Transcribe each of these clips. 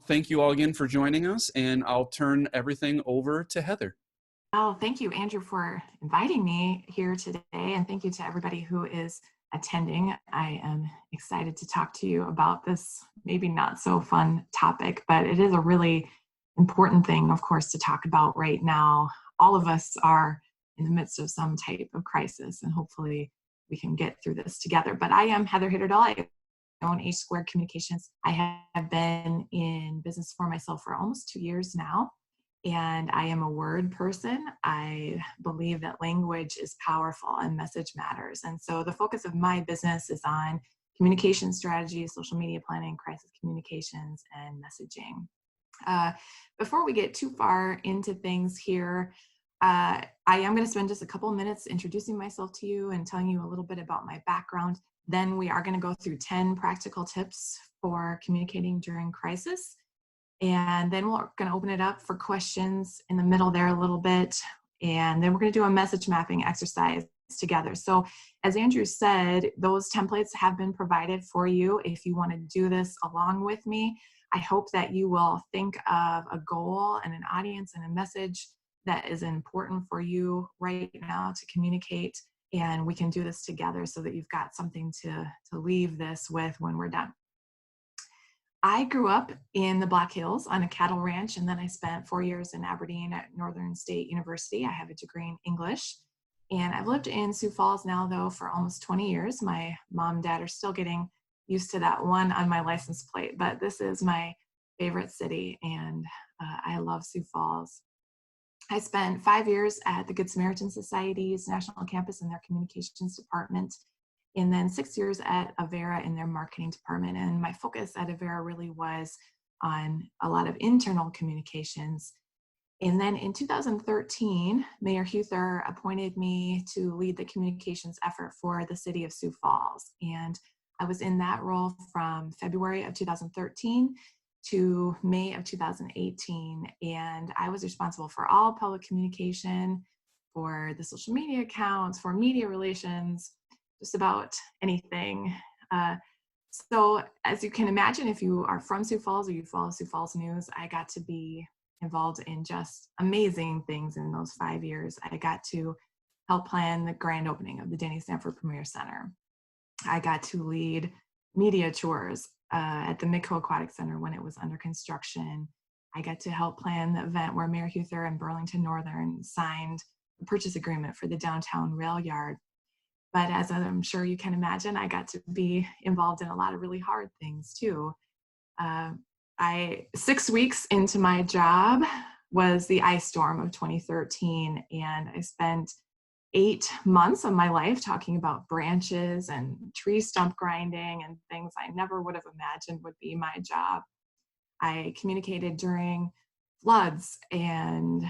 thank you all again for joining us, and I'll turn everything over to Heather. Oh, thank you, Andrew, for inviting me here today. And thank you to everybody who is attending. I am excited to talk to you about this maybe not so fun topic, but it is a really important thing, of course, to talk about right now. All of us are in the midst of some type of crisis, and hopefully we can get through this together. But I am Heather Hitterdahl. I own H Squared Communications. I have been in business for myself for almost 2 years now. And I am a word person. I believe that language is powerful and message matters. And so the focus of my business is on communication strategies, social media planning, crisis communications, and messaging. Before we get too far into things here, I am going to spend just a couple of minutes introducing myself to you and telling you a little bit about my background. Then we are going to go through 10 practical tips for communicating during crisis. And then we're going to open it up for questions in the middle there a little bit. And then we're going to do a message mapping exercise together. So as Andrew said, those templates have been provided for you if you want to do this along with me. I hope that you will think of a goal and an audience and a message that is important for you right now to communicate. And we can do this together so that you've got something to leave this with when we're done. I grew up in the Black Hills on a cattle ranch, and then I spent 4 years in Aberdeen at Northern State University. I have a degree in English, and I've lived in Sioux Falls now, though, for almost 20 years. My mom and dad are still getting used to that one on my license plate, but this is my favorite city, and I love Sioux Falls. I spent 5 years at the Good Samaritan Society's national campus in their communications department, and then 6 years at Avera in their marketing department. And my focus at Avera really was on a lot of internal communications. And then in 2013, Mayor Huther appointed me to lead the communications effort for the city of Sioux Falls. And I was in that role from February of 2013 to May of 2018. And I was responsible for all public communication, for the social media accounts, for media relations, just about anything. So as you can imagine, if you are from Sioux Falls or you follow Sioux Falls news, I got to be involved in just amazing things in those 5 years. I got to help plan the grand opening of the Denny Stanford Premier Center. I got to lead media tours at the Midco Aquatic Center when it was under construction. I got to help plan the event where Mayor Huther and Burlington Northern signed a purchase agreement for the downtown rail yard. But as I'm sure you can imagine, I got to be involved in a lot of really hard things too. 6 weeks into my job was the ice storm of 2013, and I spent 8 months of my life talking about branches and tree stump grinding and things I never would have imagined would be my job. I communicated during floods and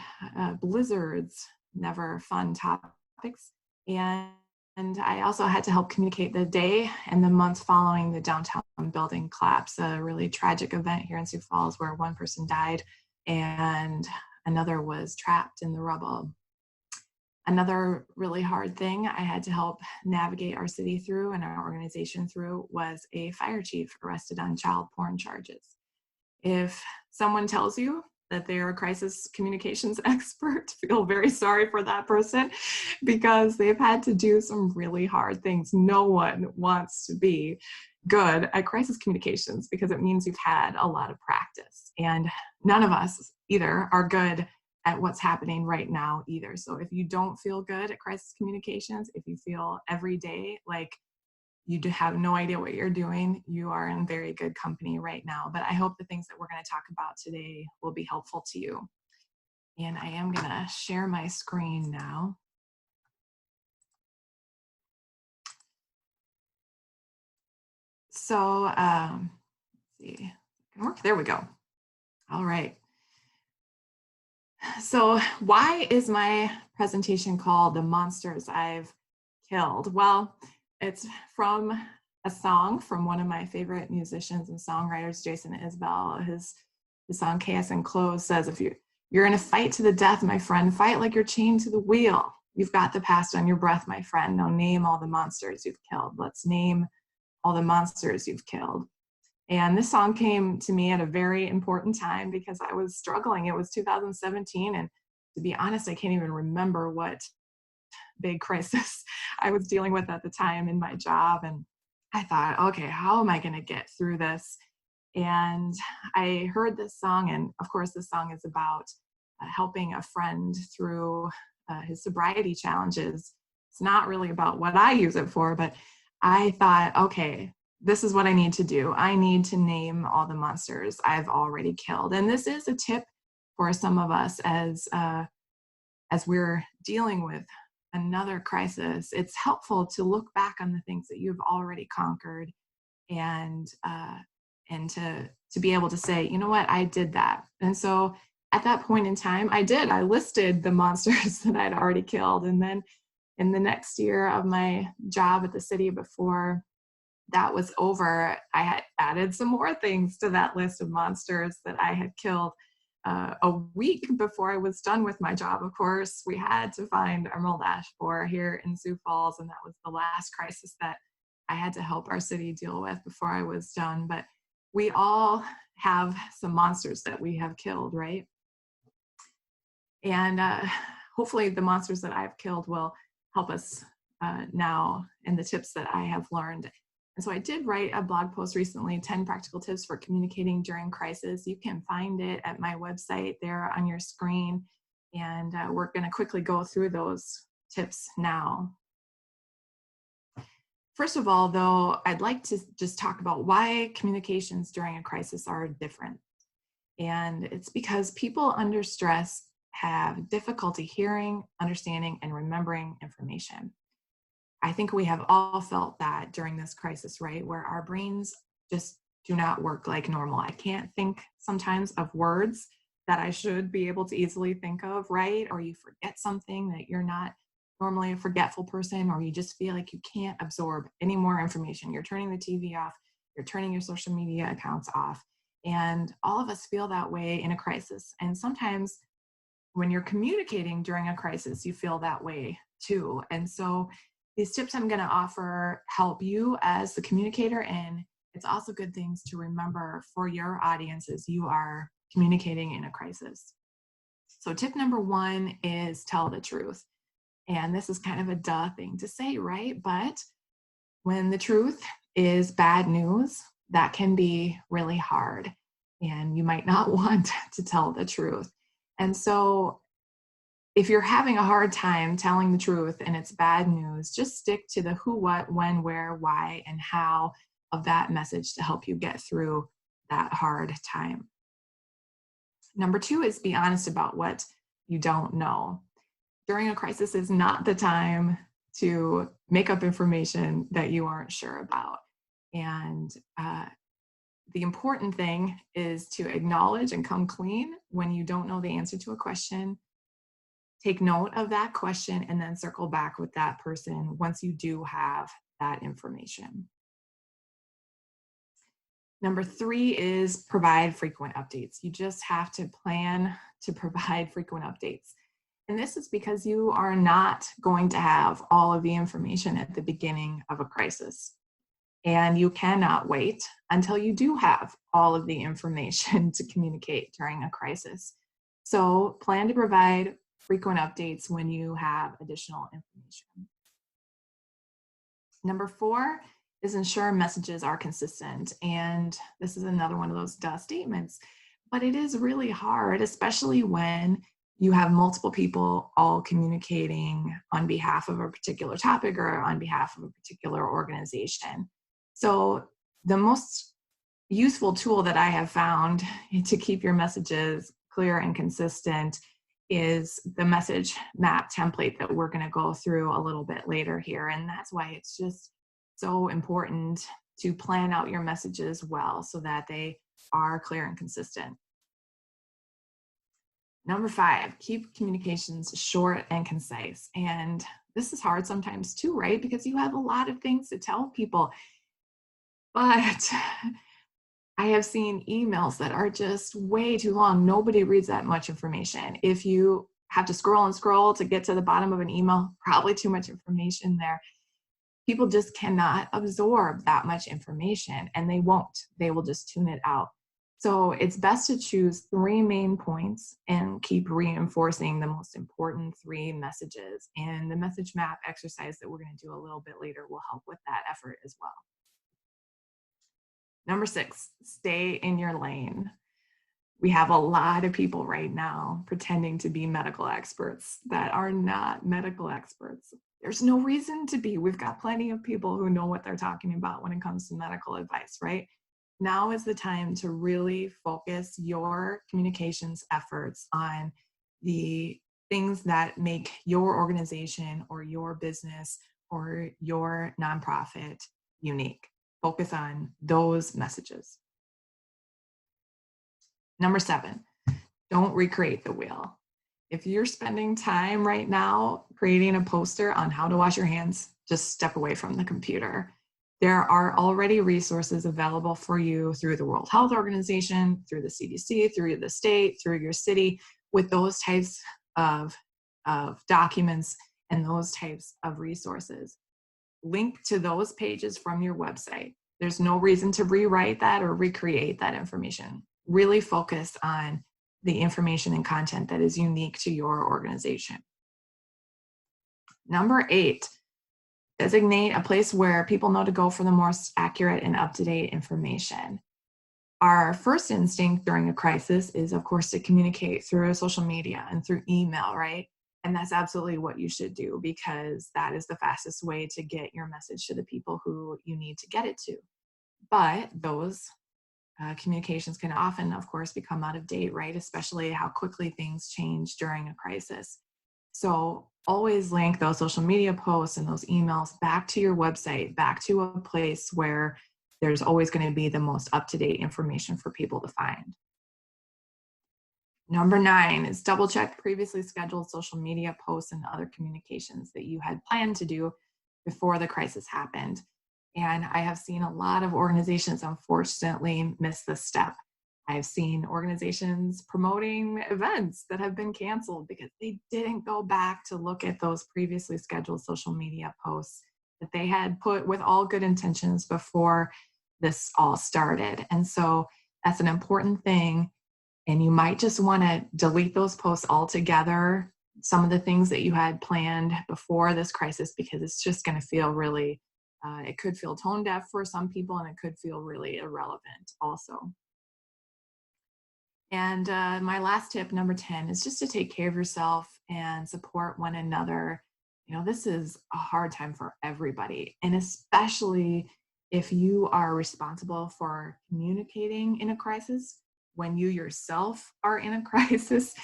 blizzards, never fun topics. And I also had to help communicate the day and the month following the downtown building collapse, a really tragic event here in Sioux Falls where one person died and another was trapped in the rubble. Another really hard thing I had to help navigate our city through and our organization through was a fire chief arrested on child porn charges. If someone tells you that they are a crisis communications expert, feel very sorry for that person because they've had to do some really hard things. No one wants to be good at crisis communications because it means you've had a lot of practice. And none of us either are good at what's happening right now either. So if you don't feel good at crisis communications, if you feel every day like you have no idea what you're doing, you are in very good company right now. But I hope the things that we're going to talk about today will be helpful to you. And I am going to share my screen now. So, let's see, there we go. All right. So why is my presentation called The Monsters Ive Killed? Well, it's from a song from one of my favorite musicians and songwriters, Jason Isbell. His song Chaos and Clothes says, if you're in a fight to the death, my friend, fight like you're chained to the wheel. You've got the past on your breath, my friend. Now name all the monsters you've killed. Let's name all the monsters you've killed. And this song came to me at a very important time because I was struggling. It was 2017. And to be honest, I can't even remember what big crisis I was dealing with at the time in my job. And I thought, okay, how am I going to get through this? And I heard this song. And of course, this song is about helping a friend through his sobriety challenges. It's not really about what I use it for, but I thought, okay, this is what I need to do. I need to name all the monsters I've already killed. And this is a tip for some of us as we're dealing with another crisis. It's helpful to look back on the things that you've already conquered and to be able to say, you know what, I did that. And so at that point in time, I listed the monsters that I'd already killed. And then in the next year of my job at the city, before that was over, I had added some more things to that list of monsters that I had killed. A week before I was done with my job, of course, we had to find Emerald Ash Borer here in Sioux Falls, and that was the last crisis that I had to help our city deal with before I was done. But we all have some monsters that we have killed, right? And hopefully the monsters that I've killed will help us now in the tips that I have learned. And so I did write a blog post recently, 10 practical tips for communicating during crisis. You can find it at my website there on your screen. And we're going to quickly go through those tips now. First of all, though, I'd like to just talk about why communications during a crisis are different. And it's because people under stress have difficulty hearing, understanding, and remembering information. I think we have all felt that during this crisis, right? Where our brains just do not work like normal. I can't think sometimes of words that I should be able to easily think of, right? Or you forget something that you're not normally a forgetful person, or you just feel like you can't absorb any more information. You're turning the TV off, you're turning your social media accounts off. And all of us feel that way in a crisis. And sometimes when you're communicating during a crisis, you feel that way too. And so these tips I'm going to offer help you as the communicator, and it's also good things to remember for your audience as you are communicating in a crisis. So tip number one is tell the truth. And this is kind of a duh thing to say, right? But when the truth is bad news, that can be really hard, and you might not want to tell the truth. And so if you're having a hard time telling the truth and it's bad news, just stick to the who, what, when, where, why, and how of that message to help you get through that hard time. Number two is be honest about what you don't know. During a crisis is not the time to make up information that you aren't sure about. And the important thing is to acknowledge and come clean when you don't know the answer to a question. Take note of that question and then circle back with that person once you do have that information. Number three is provide frequent updates. You just have to plan to provide frequent updates. And this is because you are not going to have all of the information at the beginning of a crisis. And you cannot wait until you do have all of the information to communicate during a crisis. So plan to provide frequent updates when you have additional information. Number four is ensure messages are consistent. And this is another one of those duh statements, but it is really hard, especially when you have multiple people all communicating on behalf of a particular topic or on behalf of a particular organization. So the most useful tool that I have found to keep your messages clear and consistent is the message map template that we're going to go through a little bit later here. And that's why it's just so important to plan out your messages well so that they are clear and consistent. Number five, keep communications short and concise. And this is hard sometimes too, right? Because you have a lot of things to tell people. But I have seen emails that are just way too long. Nobody reads that much information. If you have to scroll and scroll to get to the bottom of an email, probably too much information there. people just cannot absorb that much information, and they won't. They will just tune it out. So it's best to choose 3 main points and keep reinforcing the most important 3 messages. And the message map exercise that we're going to do a little bit later will help with that effort as well. Number 6, stay in your lane. We have a lot of people right now pretending to be medical experts that are not medical experts. There's no reason to be. We've got plenty of people who know what they're talking about when it comes to medical advice, right? Now is the time to really focus your communications efforts on the things that make your organization or your business or your nonprofit unique. Focus on those messages. Number 7, don't recreate the wheel. If you're spending time right now creating a poster on how to wash your hands, just step away from the computer. There are already resources available for you through the World Health Organization, through the CDC, through the state, through your city, with those types of documents and those types of resources. Link to those pages from your website. There's no reason to rewrite that or recreate that information. Really focus on the information and content that is unique to your organization. Number 8, designate a place where people know to go for the most accurate and up-to-date information. Our first instinct during a crisis is, of course, to communicate through social media and through email, right? And that's absolutely what you should do, because that is the fastest way to get your message to the people who you need to get it to. But those communications can often, of course, become out of date, right? Especially how quickly things change during a crisis. So always link those social media posts and those emails back to your website, back to a place where there's always going to be the most up-to-date information for people to find. Number 9 is double check previously scheduled social media posts and other communications that you had planned to do before the crisis happened. And I have seen a lot of organizations, unfortunately, miss this step. I've seen organizations promoting events that have been canceled because they didn't go back to look at those previously scheduled social media posts that they had put with all good intentions before this all started. And so that's an important thing. And you might just want to delete those posts altogether, some of the things that you had planned before this crisis, because it's just going to feel really it could feel tone deaf for some people, and it could feel really irrelevant also. And my last tip, number 10, is just to take care of yourself and support one another. You know, this is a hard time for everybody, and especially if you are responsible for communicating in a crisis, when you yourself are in a crisis,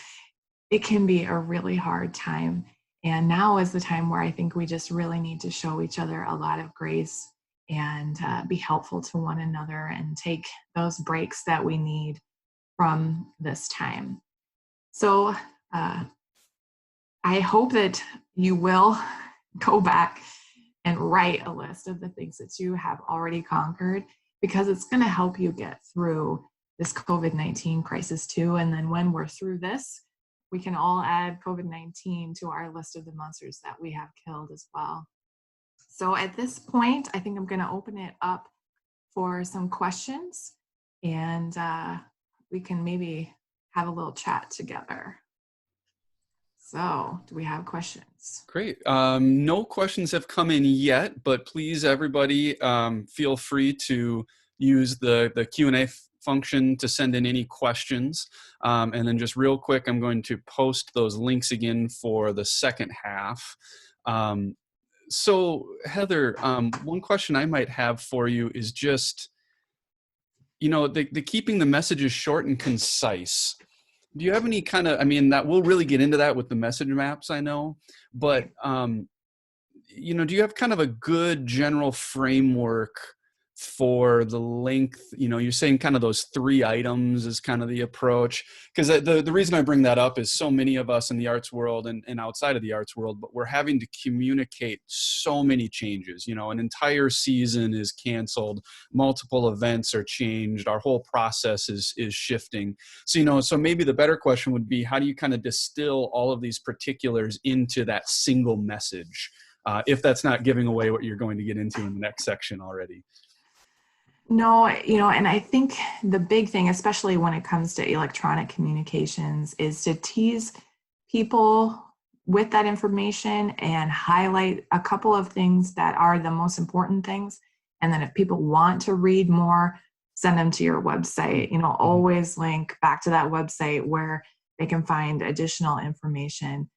it can be a really hard time. And now is the time where I think we just really need to show each other a lot of grace and be helpful to one another and take those breaks that we need from this time. So I hope that you will go back and write a list of the things that you have already conquered, because it's going to help you get through this COVID-19 crisis too. And then when we're through this, we can all add COVID-19 to our list of the monsters that we have killed as well. So at this point, I think I'm going to open it up for some questions, and we can maybe have a little chat together. So do we have questions? Great. No questions have come in yet, but please, everybody, feel free to use the Q&A function to send in any questions. And then just real quick, I'm going to post those links again for the second half. So Heather, one question I might have for you is just, you know, the keeping the messages short and concise. Do you have any kind of, I mean, that we'll really get into that with the message maps, I know, but, you know, do you have kind of a good general framework for the length? You know, you're saying kind of those 3 items is kind of the approach, because the reason I bring that up is so many of us in the arts world and outside of the arts world, but we're having to communicate so many changes. You know, an entire season is canceled, multiple events are changed, our whole process is shifting. So, you know, so maybe the better question would be, how do you kind of distill all of these particulars into that single message? if that's not giving away what you're going to get into in the next section already. No, and I think the big thing, especially when it comes to electronic communications, is to tease people with that information and highlight a couple of things that are the most important things. And then if people want to read more, send them to your website. Always link back to that website where they can find additional information.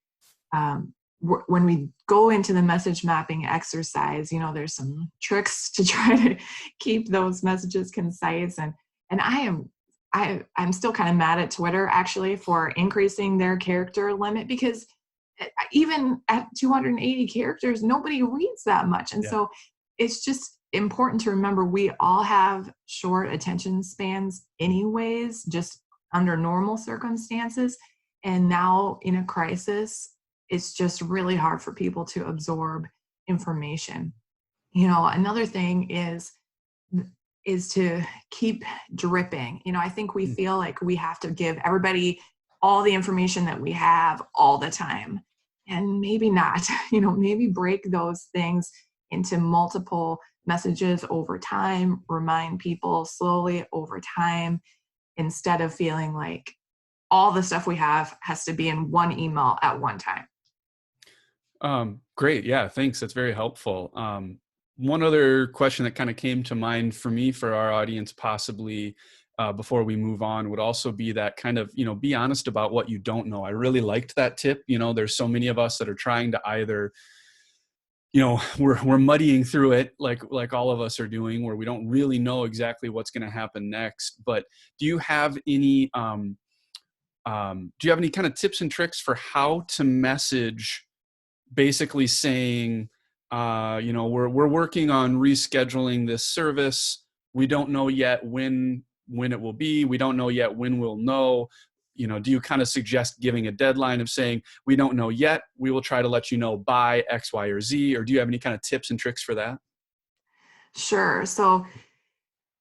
When we go into the message mapping exercise, there's some tricks to try to keep those messages concise. And I'm still kind of mad at Twitter actually for increasing their character limit, because even at 280 characters, nobody reads that much. And so it's just important to remember we all have short attention spans anyways, just under normal circumstances. And now in a crisis, it's just really hard for people to absorb information. Another thing is to keep dripping. I think we feel like we have to give everybody all the information that we have all the time. And maybe not, maybe break those things into multiple messages over time, remind people slowly over time, instead of feeling like all the stuff we have has to be in one email at one time. Great. Yeah, thanks. That's very helpful. One other question that kind of came to mind for me, for our audience, possibly before we move on, would also be that kind of, be honest about what you don't know. I really liked that tip. There's so many of us that are trying to either, we're muddying through it like all of us are doing, where we don't really know exactly what's going to happen next. But do you have any kind of tips and tricks for how to message, basically saying, we're working on rescheduling this service. We don't know yet when it will be. We don't know yet when we'll know. Do you kind of suggest giving a deadline of saying, we don't know yet, we will try to let you know by X, Y, or Z? Or do you have any kind of tips and tricks for that? Sure. So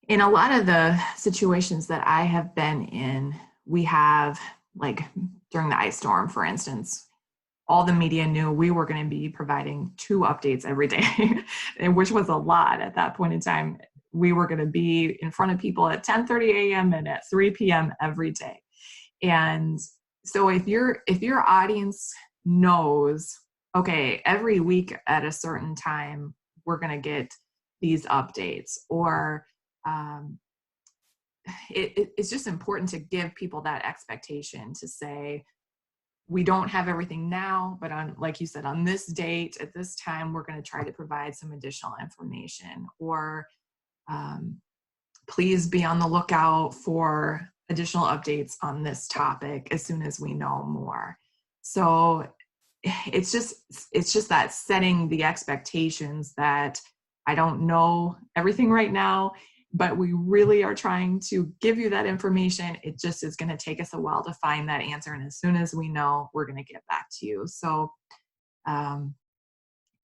in a lot of the situations that I have been in, we have, like during the ice storm, for instance, all the media knew we were going to be providing 2 updates every day, which was a lot at that point in time. We were going to be in front of people at 10:30 a.m. and at 3 p.m. every day. And so if your audience knows, okay, every week at a certain time, we're going to get these updates, or it's just important to give people that expectation to say, we don't have everything now, but like you said, on this date, at this time, we're going to try to provide some additional information, or please be on the lookout for additional updates on this topic as soon as we know more. So it's just that setting the expectations that I don't know everything right now, but we really are trying to give you that information. It just is going to take us a while to find that answer. And as soon as we know, we're going to get back to you. So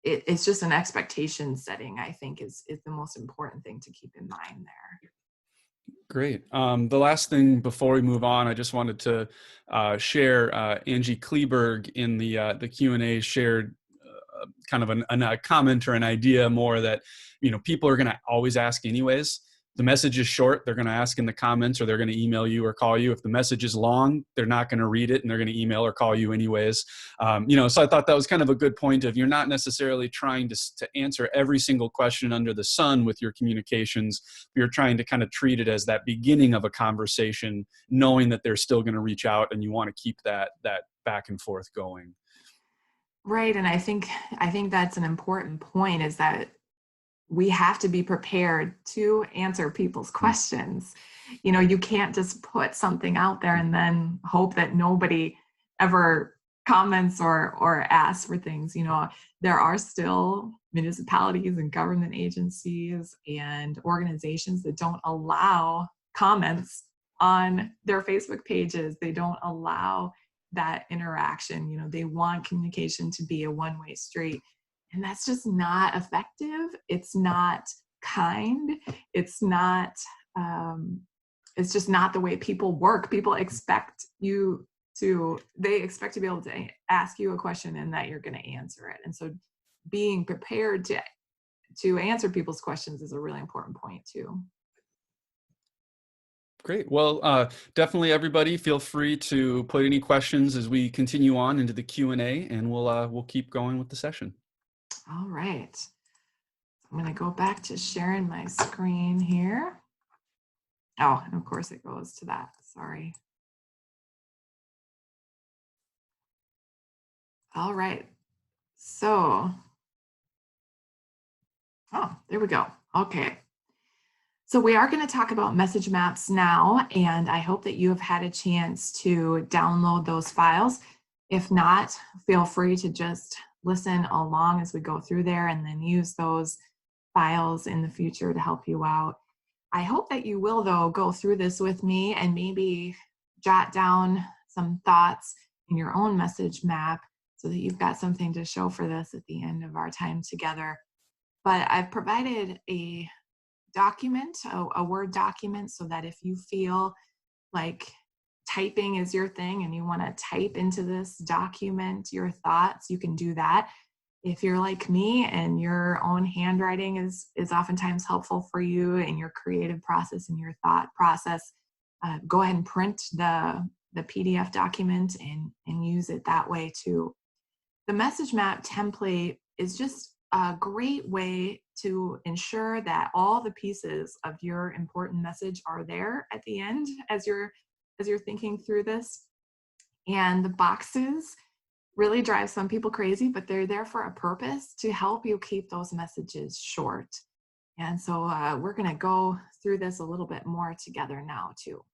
it's just an expectation setting, I think, is the most important thing to keep in mind there. Great. The last thing before we move on, I just wanted to share Angie Kleberg in the Q&A shared kind of a comment or an idea more that, people are going to always ask anyways. The message is short, they're going to ask in the comments, or they're going to email you or call you. If the message is long, they're not going to read it and they're going to email or call you anyways. So I thought that was kind of a good point of, you're not necessarily trying to answer every single question under the sun with your communications. You're trying to kind of treat it as that beginning of a conversation, knowing that they're still going to reach out, and you want to keep that back and forth going. Right. And I think that's an important point, is that we have to be prepared to answer people's questions. You can't just put something out there and then hope that nobody ever comments or asks for things. There are still municipalities and government agencies and organizations that don't allow comments on their Facebook pages. They don't allow that interaction. They want communication to be a one-way street. And that's just not effective. It's not kind. It's not, it's just not the way people work. People expect they expect to be able to ask you a question and that you're going to answer it. And so being prepared to answer people's questions is a really important point too. Great. Well, definitely everybody feel free to put any questions as we continue on into the Q&A, and we'll keep going with the session. All right. I'm going to go back to sharing my screen here. Oh, and of course it goes to that. Sorry. All right. So, oh, there we go. Okay. So we are going to talk about message maps now, and I hope that you have had a chance to download those files. If not, feel free to just listen along as we go through there and then use those files in the future to help you out. I hope that you will, though, go through this with me and maybe jot down some thoughts in your own message map so that you've got something to show for this at the end of our time together. But I've provided a document, a Word document, so that if you feel like typing is your thing and you want to type into this document your thoughts, you can do that. If you're like me and your own handwriting is oftentimes helpful for you in your creative process and your thought process, go ahead and print the PDF document and use it that way too. The message map template is just a great way to ensure that all the pieces of your important message are there at the end as you're thinking through this. And the boxes really drive some people crazy, but they're there for a purpose to help you keep those messages short. And so we're going to go through this a little bit more together now too.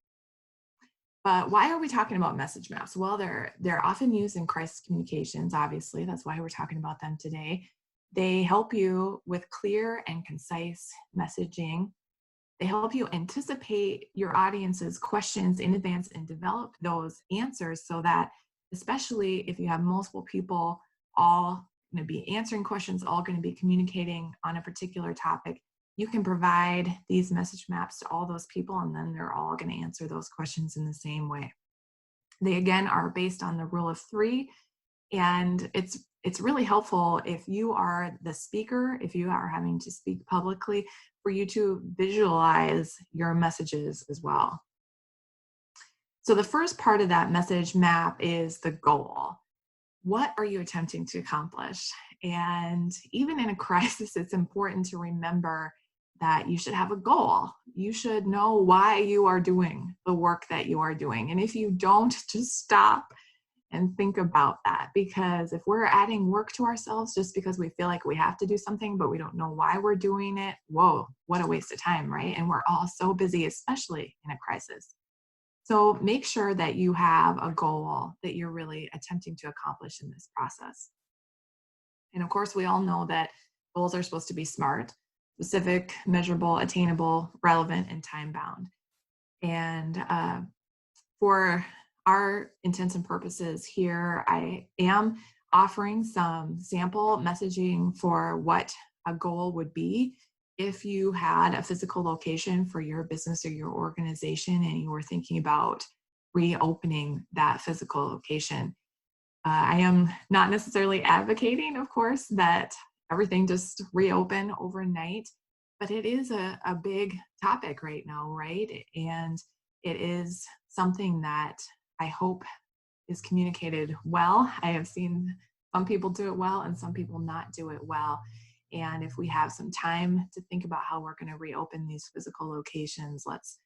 But why are we talking about message maps? Well, they're often used in crisis communications, obviously. That's why we're talking about them today. They help you with clear and concise messaging. They help you anticipate your audience's questions in advance and develop those answers so that, especially if you have multiple people all going to be answering questions, all going to be communicating on a particular topic, you can provide these message maps to all those people, and then they're all going to answer those questions in the same way. They, again, are based on the rule of 3, and it's really helpful if you are the speaker, if you are having to speak publicly, for you to visualize your messages as well. So the first part of that message map is the goal. What are you attempting to accomplish? And even in a crisis, it's important to remember that you should have a goal. You should know why you are doing the work that you are doing. And if you don't, just stop and think about that, because if we're adding work to ourselves just because we feel like we have to do something, but we don't know why we're doing it, whoa, what a waste of time, right? And we're all so busy, especially in a crisis. So make sure that you have a goal that you're really attempting to accomplish in this process. And of course, we all know that goals are supposed to be SMART: specific, measurable, attainable, relevant, and time-bound. And for our intents and purposes here, I am offering some sample messaging for what a goal would be if you had a physical location for your business or your organization and you were thinking about reopening that physical location. I am not necessarily advocating, of course, that everything just reopen overnight, but it is a big topic right now, right? And it is something that I hope is communicated well. I have seen some people do it well and some people not do it well. And if we have some time to think about how we're going to reopen these physical locations, let's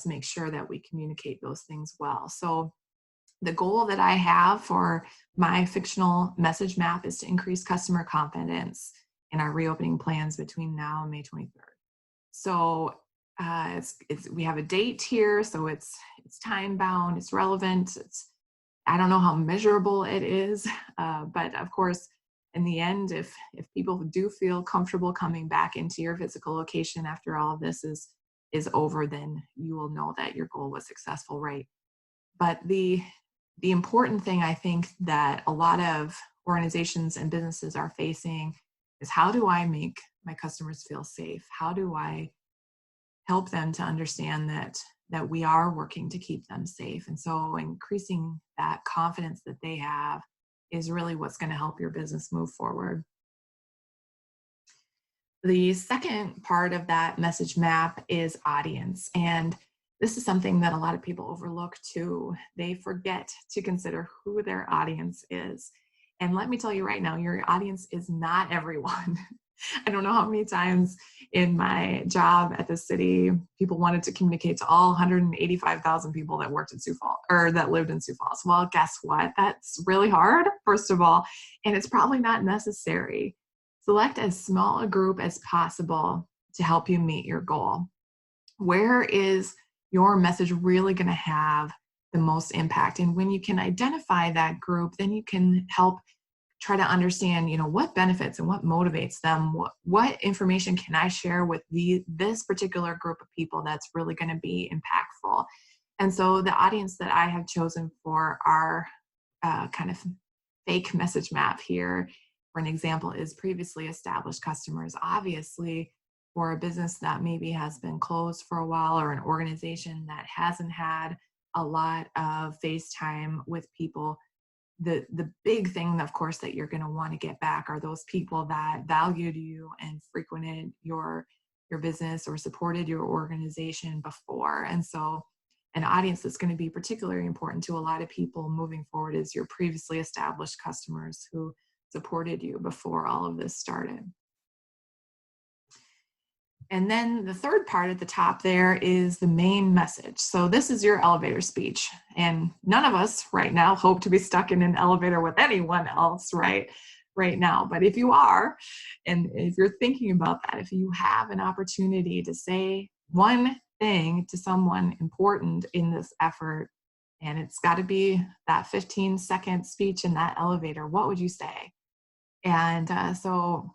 make sure that we communicate those things well. So the goal that I have for my fictional message map is to increase customer confidence in our reopening plans between now and May 23rd. So we have a date here, so it's time bound, it's relevant. I don't know how measurable it is, but of course, in the end, if people do feel comfortable coming back into your physical location after all of this is over, then you will know that your goal was successful, right? But the important thing I think that a lot of organizations and businesses are facing is, how do I make my customers feel safe? How do I help them to understand that we are working to keep them safe? And so increasing that confidence that they have is really what's going to help your business move forward. The second part of that message map is audience. And this is something that a lot of people overlook too. They forget to consider who their audience is. And let me tell you right now, your audience is not everyone. I don't know how many times in my job at the city, people wanted to communicate to all 185,000 people that worked in Sioux Falls or that lived in Sioux Falls. Well, guess what? That's really hard, first of all, and it's probably not necessary. Select as small a group as possible to help you meet your goal. Where is your message really going to have the most impact? And when you can identify that group, then you can help try to understand, what benefits and what motivates them. What information can I share with this particular group of people that's really going to be impactful? And so the audience that I have chosen for our kind of fake message map here, for an example, is previously established customers. Obviously, for a business that maybe has been closed for a while, or an organization that hasn't had a lot of face time with people, the big thing, of course, that you're going to want to get back are those people that valued you and frequented your business or supported your organization before. And so an audience that's going to be particularly important to a lot of people moving forward is your previously established customers who supported you before all of this started. And then the third part at the top there is the main message. So this is your elevator speech. And none of us right now hope to be stuck in an elevator with anyone else right now. But if you are, and if you're thinking about that, if you have an opportunity to say one thing to someone important in this effort, and it's got to be that 15-second speech in that elevator, what would you say? And so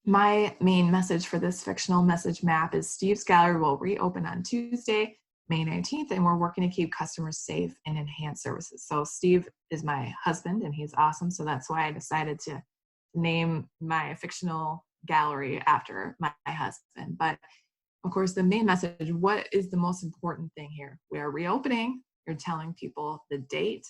my main message for this fictional message map is Steve's Gallery will reopen on Tuesday, May 19th, and we're working to keep customers safe and enhance services. So Steve is my husband, and he's awesome. So that's why I decided to name my fictional gallery after my husband. But of course, the main message, what is the most important thing here? We are reopening. You're telling people the date,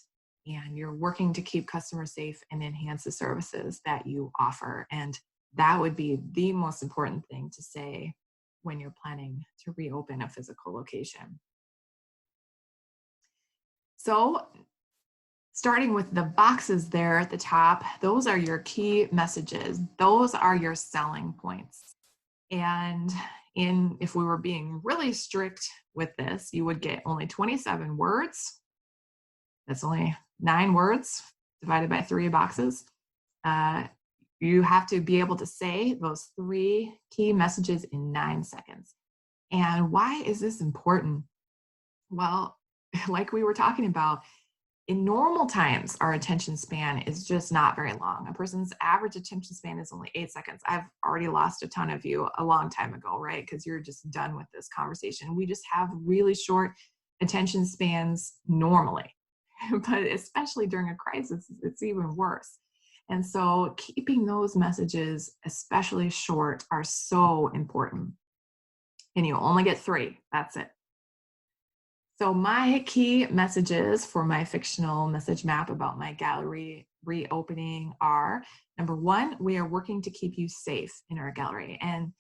and you're working to keep customers safe and enhance the services that you offer. And that would be the most important thing to say when you're planning to reopen a physical location. So starting with the boxes there at the top, those are your key messages. Those are your selling points. And if we were being really strict with this, you would get only 27 words. That's only 9 words divided by 3 boxes. You have to be able to say those 3 key messages in 9 seconds. And why is this important? Well, like we were talking about, in normal times, our attention span is just not very long. A person's average attention span is only 8 seconds. I've already lost a ton of you a long time ago, right? Because you're just done with this conversation. We just have really short attention spans normally, but especially during a crisis, it's even worse. And so keeping those messages, especially short, are so important. And you only get 3. That's it. So my key messages for my fictional message map about my gallery reopening are, number 1, we are working to keep you safe in our gallery. And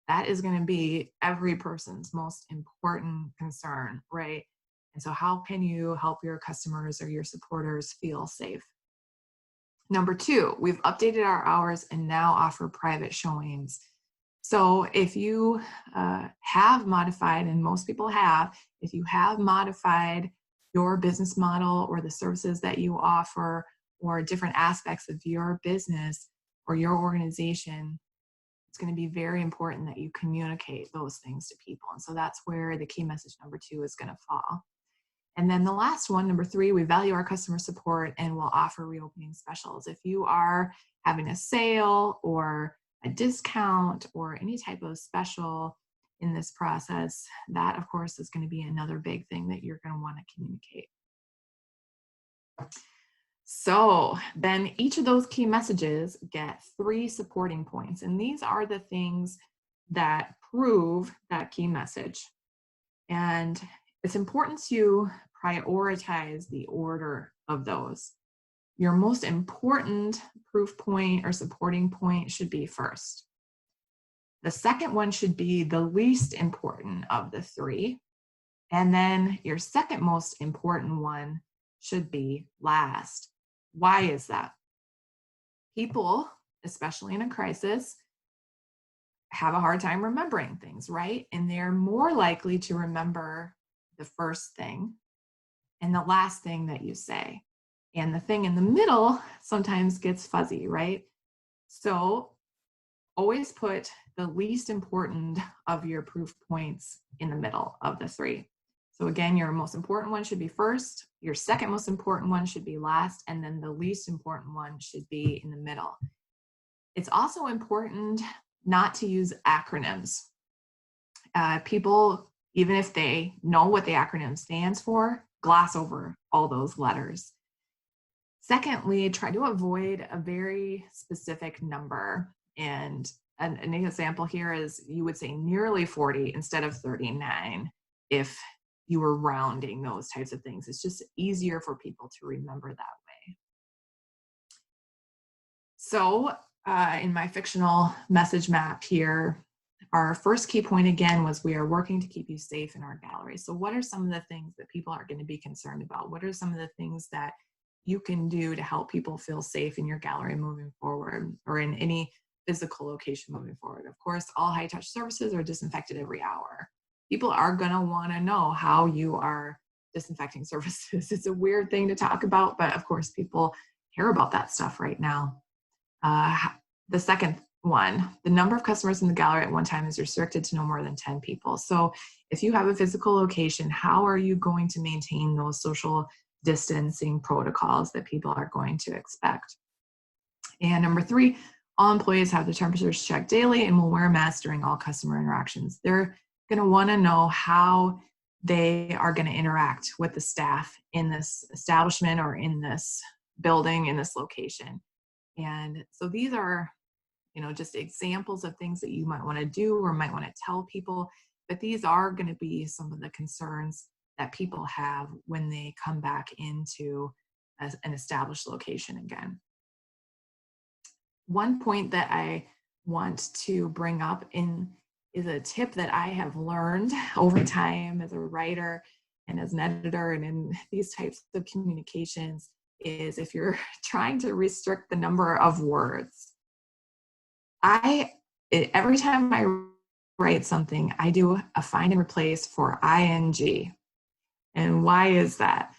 that is going to be every person's most important concern, right? And so how can you help your customers or your supporters feel safe? Number 2, we've updated our hours and now offer private showings. So if you have modified, and most people have, if you have modified your business model or the services that you offer or different aspects of your business or your organization, it's going to be very important that you communicate those things to people. And so that's where the key message number 2 is going to fall. And then the last one, number 3, we value our customer support and will offer reopening specials. If you are having a sale or a discount or any type of special in this process, that of course is going to be another big thing that you're going to want to communicate. So then each of those key messages get 3 supporting points. And these are the things that prove that key message. And it's important to prioritize the order of those. Your most important proof point or supporting point should be first. The second one should be the least important of the three. And then your second most important one should be last. Why is that? People, especially in a crisis, have a hard time remembering things, right? And they're more likely to remember the first thing and the last thing that you say. And the thing in the middle sometimes gets fuzzy, right? So always put the least important of your proof points in the middle of the three. So again, your most important one should be first, your second most important one should be last, and then the least important one should be in the middle. It's also important not to use acronyms. People, even if they know what the acronym stands for, gloss over all those letters. Secondly, try to avoid a very specific number. And an example here is you would say nearly 40 instead of 39 if you were rounding those types of things. It's just easier for people to remember that way. So in my fictional message map here, our first key point again was we are working to keep you safe in our gallery. So what are some of the things that people are going to be concerned about? What are some of the things that you can do to help people feel safe in your gallery moving forward, or in any physical location moving forward? Of course, all high-touch surfaces are disinfected every hour. People are going to want to know how you are disinfecting surfaces. It's a weird thing to talk about, but of course, people care about that stuff right now. The second one, the number of customers in the gallery at one time is restricted to no more than 10 people. So if you have a physical location, how are you going to maintain those social distancing protocols that people are going to expect? And number three, all employees have their temperatures checked daily and will wear a mask during all customer interactions. They're going to want to know how they are going to interact with the staff in this establishment or in this building, in this location. And so these are, just examples of things that you might want to do or might want to tell people, but these are going to be some of the concerns that people have when they come back into an established location again. One point that I want to bring up is a tip that I have learned over time as a writer and as an editor and in these types of communications, is if you're trying to restrict the number of words, every time I write something, I do a find and replace for ing. And why is that?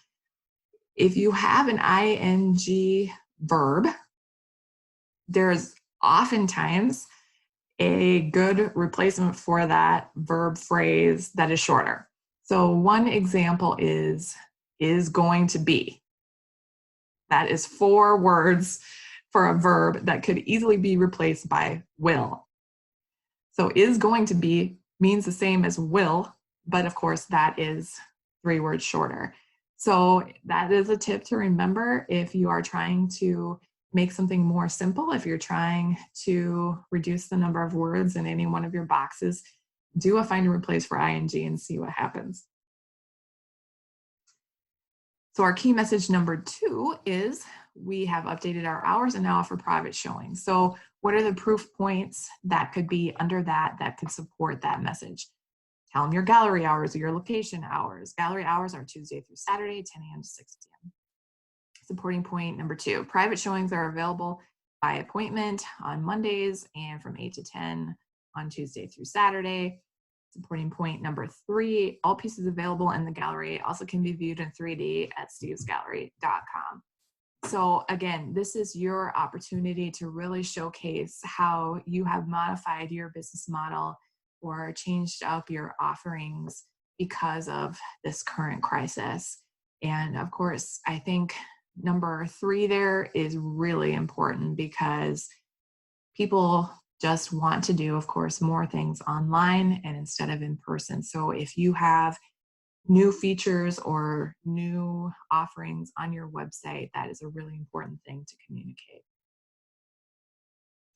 If you have an ing verb, there's oftentimes a good replacement for that verb phrase that is shorter. So one example is going to be. That is 4 words for a verb that could easily be replaced by will. So is going to be means the same as will, but of course that is 3 words shorter. So that is a tip to remember if you are trying to make something more simple. If you're trying to reduce the number of words in any one of your boxes, do a find and replace for ing and see what happens. So our key message number 2 is we have updated our hours and now offer private showing. So what are the proof points that could be under that could support that message? Tell them your gallery hours or your location hours. Gallery hours are Tuesday through Saturday, 10 a.m. to 6 p.m. Supporting point number 2, private showings are available by appointment on Mondays and from 8 to 10 on Tuesday through Saturday. Supporting point number 3, all pieces available in the gallery also can be viewed in 3D at stevesgallery.com. So again, this is your opportunity to really showcase how you have modified your business model or changed up your offerings because of this current crisis. And of course, I think number 3 there is really important because people just want to do, of course, more things online and instead of in person. So if you have new features or new offerings on your website, that is a really important thing to communicate.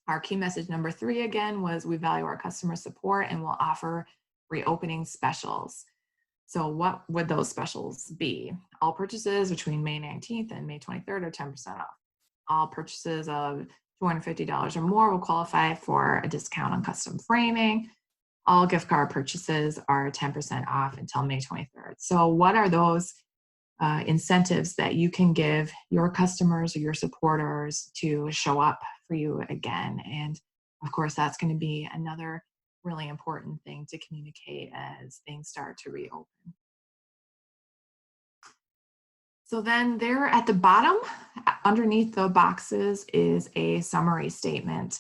Our key message number 3 again was we value our customer support and will offer reopening specials. So what would those specials be? All purchases between May 19th and May 23rd are 10% off. All purchases of $250 or more will qualify for a discount on custom framing. All gift card purchases are 10% off until May 23rd. So what are those incentives that you can give your customers or your supporters to show up for you again? And of course, that's going to be another really important thing to communicate as things start to reopen. So then there at the bottom, underneath the boxes, is a summary statement.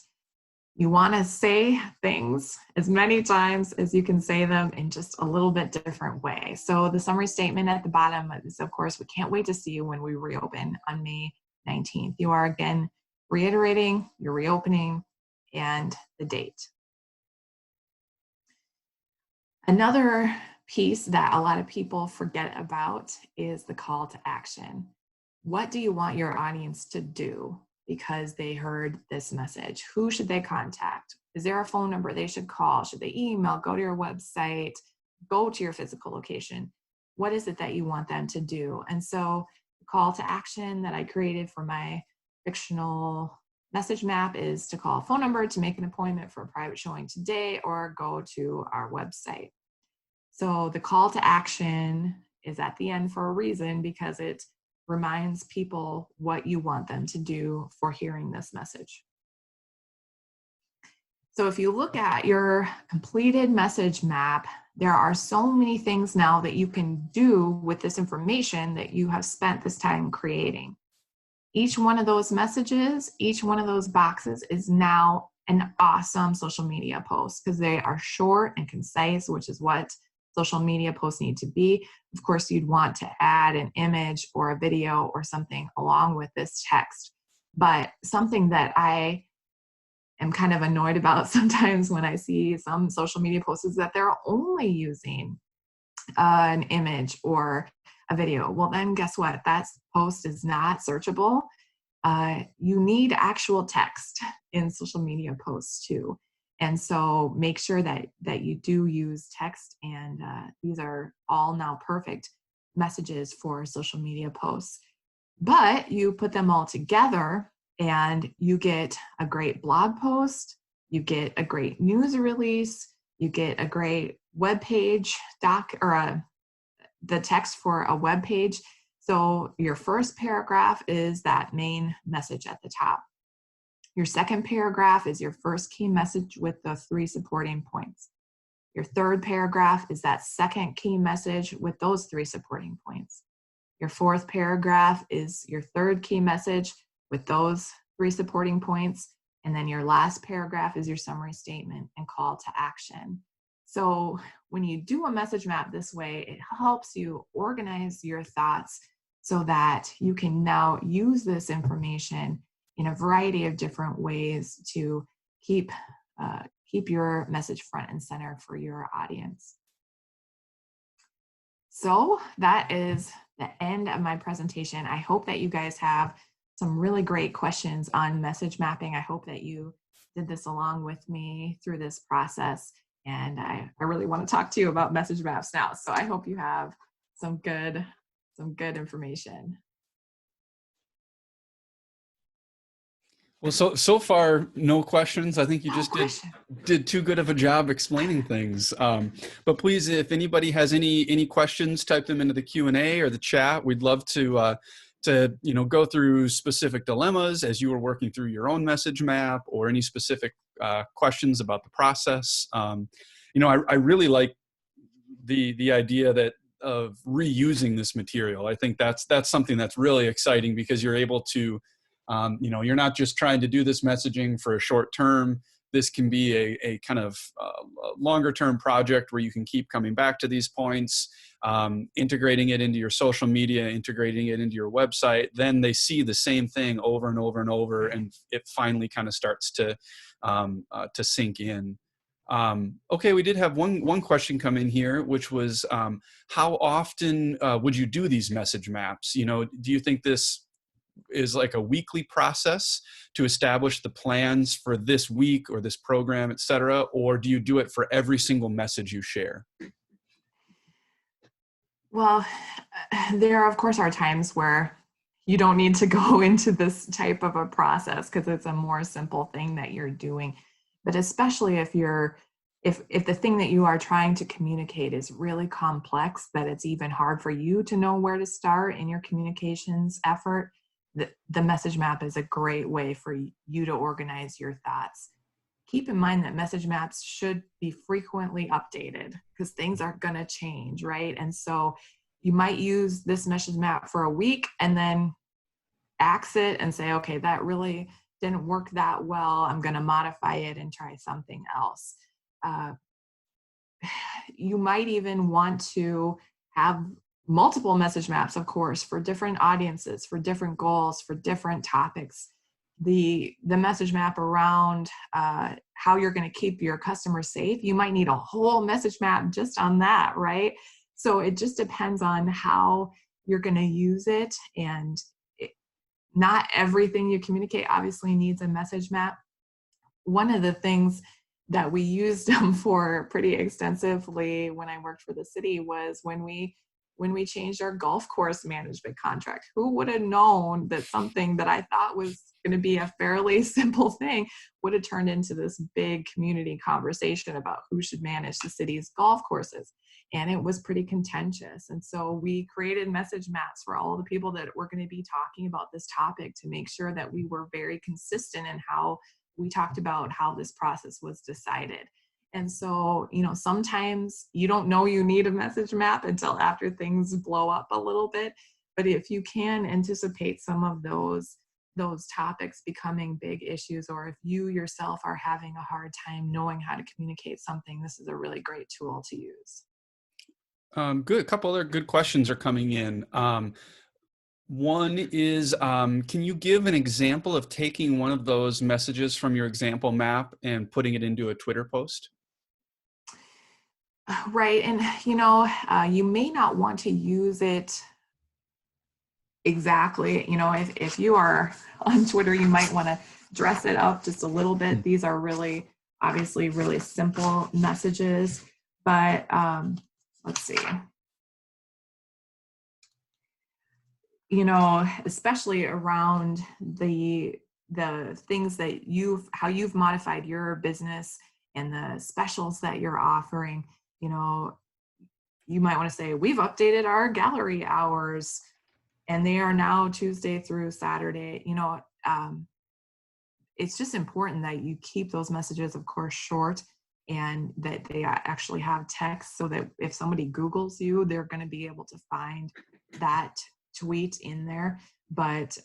You want to say things as many times as you can say them in just a little bit different way. So the summary statement at the bottom is, of course, we can't wait to see you when we reopen on May 19th. You are again reiterating your reopening and the date. Another piece that a lot of people forget about is the call to action. What do you want your audience to do because they heard this message? Who should they contact? Is there a phone number they should call? Should they email, go to your website, go to your physical location? What is it that you want them to do? And so the call to action that I created for my fictional message map is to call a phone number to make an appointment for a private showing today, or go to our website. So the call to action is at the end for a reason, because it reminds people what you want them to do for hearing this message. So if you look at your completed message map, there are so many things now that you can do with this information that you have spent this time creating. Each one of those messages, each one of those boxes is now an awesome social media post, because they are short and concise, which is what social media posts need to be. Of course, you'd want to add an image or a video or something along with this text. But something that I am kind of annoyed about sometimes when I see some social media posts is that they're only using an image or a video. Well, then guess what? That post is not searchable. You need actual text in social media posts too. And so make sure that you do use text, and these are all now perfect messages for social media posts. But you put them all together and you get a great blog post, you get a great news release, you get a great web page the text for a web page. So your first paragraph is that main message at the top. Your second paragraph is your first key message with the 3 supporting points. Your third paragraph is that second key message with those 3 supporting points. Your fourth paragraph is your third key message with those 3 supporting points. And then your last paragraph is your summary statement and call to action. So when you do a message map this way, it helps you organize your thoughts so that you can now use this information in a variety of different ways to keep your message front and center for your audience. So that is the end of my presentation. I hope that you guys have some really great questions on message mapping. I hope that you did this along with me through this process. And I really want to talk to you about message maps now. So I hope you have some good information. Well, so far, no questions. I think you just did too good of a job explaining things. But please, if anybody has any questions, type them into the Q&A or the chat. We'd love to go through specific dilemmas as you were working through your own message map, or any specific questions about the process. I really like the idea of reusing this material. I think that's something that's really exciting, because you're able to you're not just trying to do this messaging for a short term. This can be a kind of longer term project where you can keep coming back to these points, integrating it into your social media, integrating it into your website. Then they see the same thing over and over and over, and it finally kind of starts to sink in. Okay, we did have one question come in here, which was, how often would you do these message maps? Do you think this is like a weekly process to establish the plans for this week or this program, et cetera? Or do you do it for every single message you share? Well, there of course are times where you don't need to go into this type of a process because it's a more simple thing that you're doing. But especially if if the thing that you are trying to communicate is really complex, that it's even hard for you to know where to start in your communications effort, the message map is a great way for you to organize your thoughts. Keep in mind that message maps should be frequently updated because things are going to change, right? And so you might use this message map for a week and then axe it and say, okay, that really didn't work that well. I'm going to modify it and try something else. Uh, you might even want to have multiple message maps, of course, for different audiences, for different goals, for different topics. The message map around how you're going to keep your customers safe, you might need a whole message map just on that, right? So it just depends on how you're going to use it. And not everything you communicate obviously needs a message map. One of the things that we used them for pretty extensively when I worked for the city was when we changed our golf course management contract. Who would have known that something that I thought was going to be a fairly simple thing would have turned into this big community conversation about who should manage the city's golf courses? And it was pretty contentious. And so we created message maps for all the people that were going to be talking about this topic to make sure that we were very consistent in how we talked about how this process was decided. And so, sometimes you don't know you need a message map until after things blow up a little bit. But if you can anticipate some of those topics becoming big issues, or if you yourself are having a hard time knowing how to communicate something, this is a really great tool to use. Good. A couple other good questions are coming in. One is, can you give an example of taking one of those messages from your example map and putting it into a Twitter post? Right. And, you may not want to use it exactly. If you are on Twitter, you might want to dress it up just a little bit. These are really, obviously, really simple messages. But let's see. Especially around the things that how you've modified your business and the specials that you're offering, you might want to say, we've updated our gallery hours and they are now Tuesday through Saturday. It's just important that you keep those messages, of course, short, and that they actually have text so that if somebody Googles you, they're going to be able to find that tweet in there. But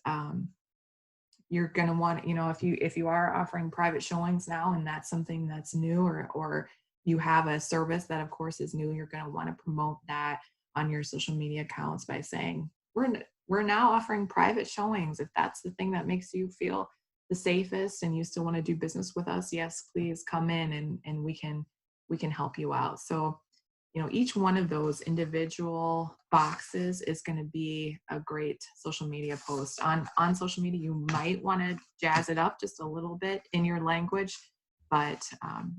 you're going to want, if you are offering private showings now and that's something that's new, or you have a service that of course is new, you're going to want to promote that on your social media accounts by saying, we're now offering private showings. If that's the thing that makes you feel the safest and you still want to do business with us, yes, please come in and we can help you out. So each one of those individual boxes is going to be a great social media post. On social media, you might want to jazz it up just a little bit in your language, but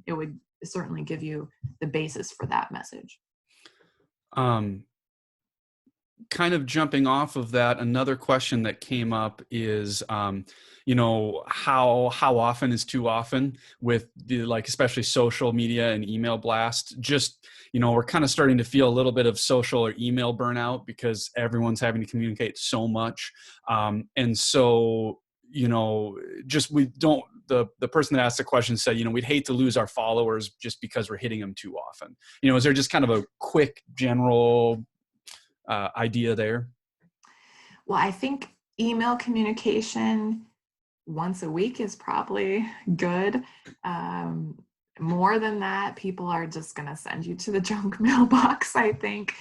it would certainly give you the basis for that message. Kind of jumping off of that, another question that came up is, how often is too often with the, especially social media and email blast? Just, we're kind of starting to feel a little bit of social or email burnout because everyone's having to communicate so much. And so, just the person that asked the question said, we'd hate to lose our followers just because we're hitting them too often. Is there just kind of a quick general idea there? Well, I think email communication once a week is probably good. More than that, people are just going to send you to the junk mailbox, I think.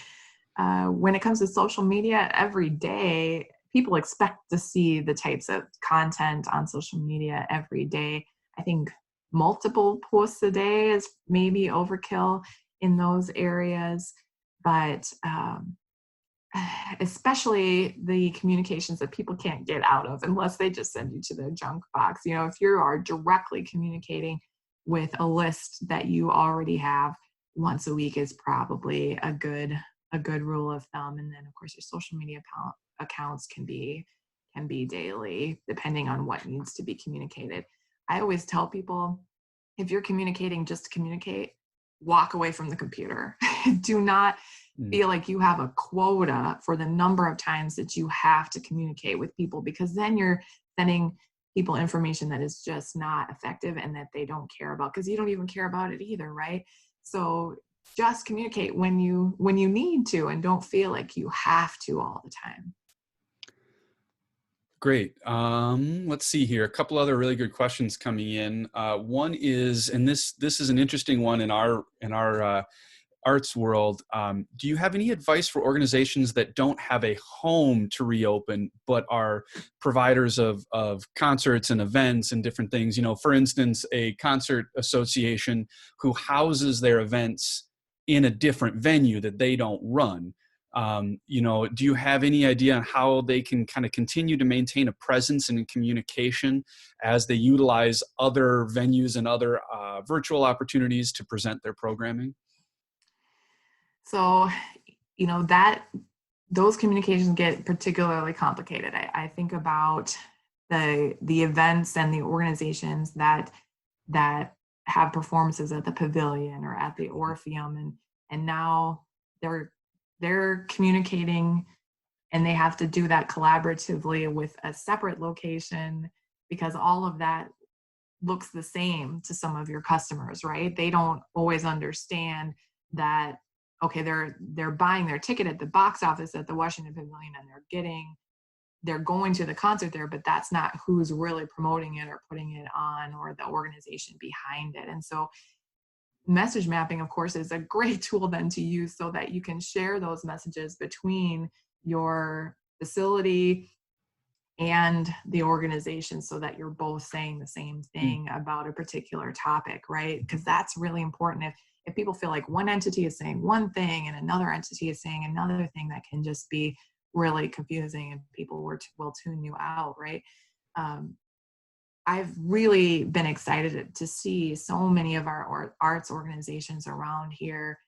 When it comes to social media, every day, people expect to see the types of content on social media every day. I think multiple posts a day is maybe overkill in those areas, but especially the communications that people can't get out of unless they just send you to their junk box. If you are directly communicating with a list that you already have, once a week is probably a good rule of thumb. And then of course your social media accounts can be can be daily, depending on what needs to be communicated. I always tell people, if you're communicating just to communicate, walk away from the computer. Do not feel like you have a quota for the number of times that you have to communicate with people, because then you're sending people information that is just not effective and that they don't care about, because you don't even care about it either, right? So just communicate when you need to, and don't feel like you have to all the time. Great. Let's see here. A couple other really good questions coming in. One is, and this is an interesting one in our arts world. Do you have any advice for organizations that don't have a home to reopen, but are providers of concerts and events and different things? You know, for instance, a concert association who houses their events in a different venue that they don't run. You know, do you have any idea on how they can kind of continue to maintain a presence and communication as they utilize other venues and other virtual opportunities to present their programming? So, you know, that those communications get particularly complicated. I think about the events and the organizations that have performances at the Pavilion or at the Orpheum, and now they're communicating, and they have to do that collaboratively with a separate location, because all of that looks the same to some of your customers, right? They don't always understand that, okay, they're buying their ticket at the box office at the Washington Pavilion, and they're going to the concert there, but that's not who's really promoting it or putting it on, or the organization behind it. And so message mapping, of course, is a great tool then to use, so that you can share those messages between your facility and the organization, so that you're both saying the same thing about a particular topic, right? Because that's really important. If people feel like one entity is saying one thing and another entity is saying another thing, that can just be really confusing, and people will tune you out, right? I've really been excited to see so many of our arts organizations around here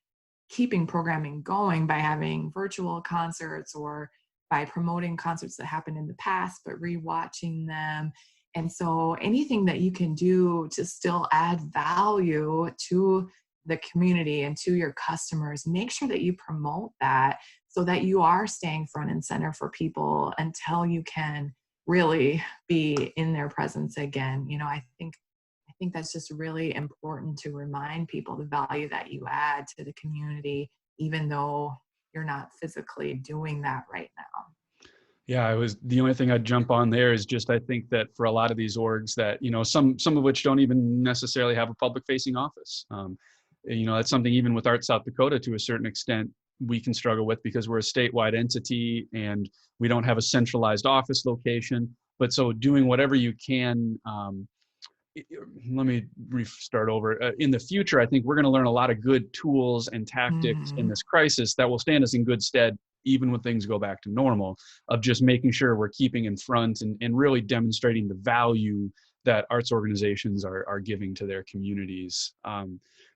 keeping programming going by having virtual concerts, or by promoting concerts that happened in the past, but rewatching them. And so anything that you can do to still add value to the community and to your customers, make sure that you promote that, so that you are staying front and center for people until you can really be in their presence again. You know, I think that's just really important to remind people the value that you add to the community, even though you're not physically doing that right now. Yeah, the only thing I'd jump on there is just, I think that for a lot of these orgs that, you know, some of which don't even necessarily have a public facing office. You know, that's something even with Art South Dakota to a certain extent we can struggle with, because we're a statewide entity and we don't have a centralized office location. But so doing whatever you can, let me start over. In the future, I think we're going to learn a lot of good tools and tactics in this crisis that will stand us in good stead, even when things go back to normal, of just making sure we're keeping in front and really demonstrating the value that arts organizations are giving to their communities.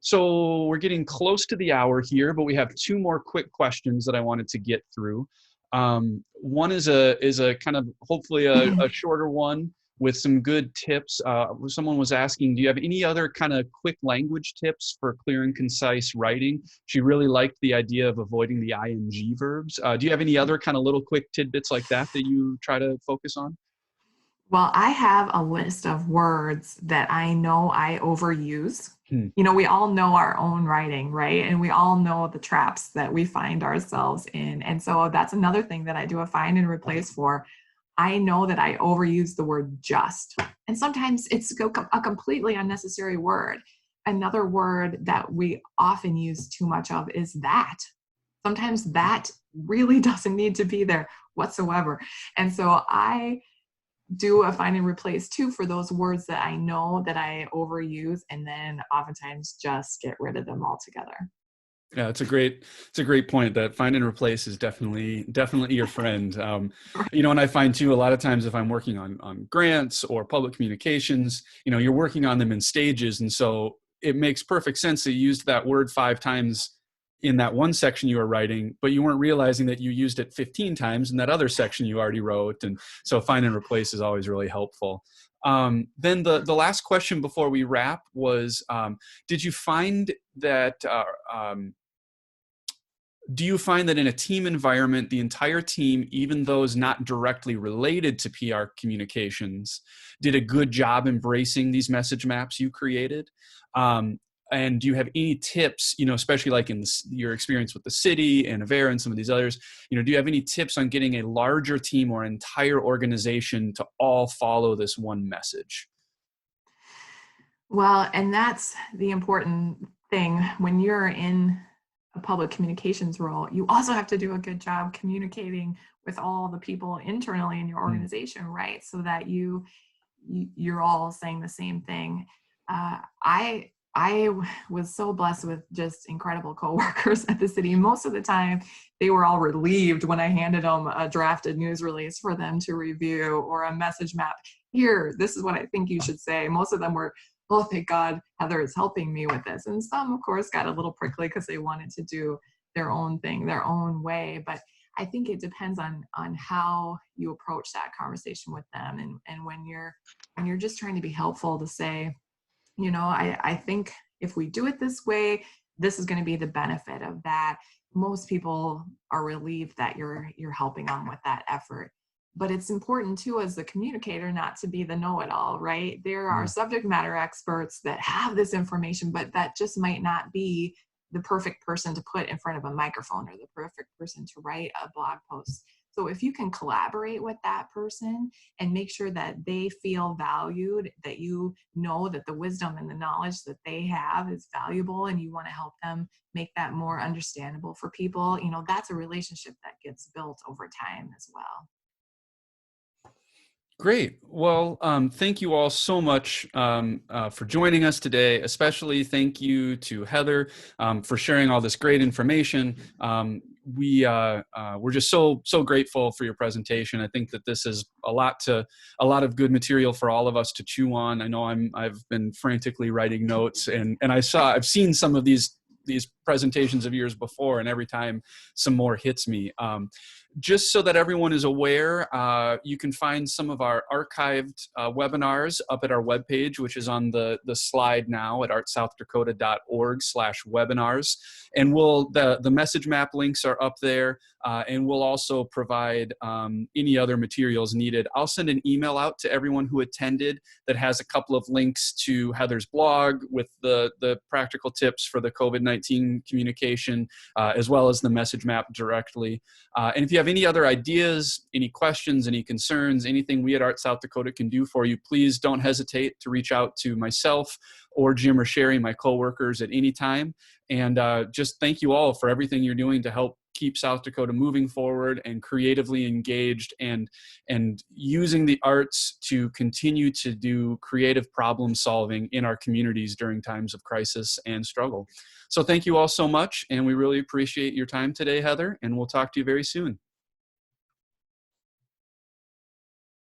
So we're getting close to the hour here, but we have two more quick questions that I wanted to get through. One is a kind of hopefully a shorter one with some good tips. Someone was asking, do you have any other kind of quick language tips for clear and concise writing? She really liked the idea of avoiding the ing verbs. Do you have any other kind of little quick tidbits like that you try to focus on? Well, I have a list of words that I know I overuse. You know, we all know our own writing, right? And we all know the traps that we find ourselves in. And so that's another thing that I do a find and replace for. I know that I overuse the word just. And sometimes it's a completely unnecessary word. Another word that we often use too much of is that. Sometimes that really doesn't need to be there whatsoever. And so I do a find and replace too for those words that I know that I overuse, and then oftentimes just get rid of them altogether. Yeah, it's a great point. That find and replace is definitely your friend. You know, and I find too, a lot of times if I'm working on grants or public communications, you know, you're working on them in stages, and so it makes perfect sense to use that word 5 times in that one section you were writing, but you weren't realizing that you used it 15 times in that other section you already wrote. And so find and replace is always really helpful. Then the last question before we wrap was, did you find that, do you find that in a team environment, the entire team, even those not directly related to PR communications, did a good job embracing these message maps you created? And do you have any tips, especially like in your experience with the city and Avera and some of these others, do you have any tips on getting a larger team or entire organization to all follow this one message? Well, and that's the important thing when you're in a public communications role. You also have to do a good job communicating with all the people internally in your organization, right? So that you're all saying the same thing. I was so blessed with just incredible coworkers at the city. Most of the time, they were all relieved when I handed them a drafted news release for them to review or a message map. Here, this is what I think you should say. Most of them were, oh, thank God, Heather is helping me with this. And some, of course, got a little prickly because they wanted to do their own thing, their own way. But I think it depends on how you approach that conversation with them. And when you're just trying to be helpful to say, I think if we do it this way, this is going to be the benefit of that. Most people are relieved that you're helping them with that effort. But it's important too, as the communicator, not to be the know-it-all, right? There are subject matter experts that have this information, but that just might not be the perfect person to put in front of a microphone or the perfect person to write a blog post. So if you can collaborate with that person and make sure that they feel valued, that that the wisdom and the knowledge that they have is valuable, and you want to help them make that more understandable for people, that's a relationship that gets built over time as well. Great. Well, thank you all so much for joining us today. Especially thank you to Heather for sharing all this great information. We're just so grateful for your presentation. I think that this is a lot of good material for all of us to chew on. I know I've been frantically writing notes, and I've seen some of these presentations of yours before, and every time some more hits me. Just so that everyone is aware, you can find some of our archived webinars up at our webpage, which is on the slide now at artsouthdakota.org/webinars. And the message map links are up there, and we'll also provide any other materials needed. I'll send an email out to everyone who attended that has a couple of links to Heather's blog with the practical tips for the COVID-19 communication, as well as the message map directly. And if you have any other ideas, any questions, any concerns, anything we at Art South Dakota can do for you, please don't hesitate to reach out to myself or Jim or Sherry, my coworkers, at any time. And just thank you all for everything you're doing to help keep South Dakota moving forward and creatively engaged, and using the arts to continue to do creative problem solving in our communities during times of crisis and struggle. So thank you all so much, and we really appreciate your time today, Heather, and we'll talk to you very soon.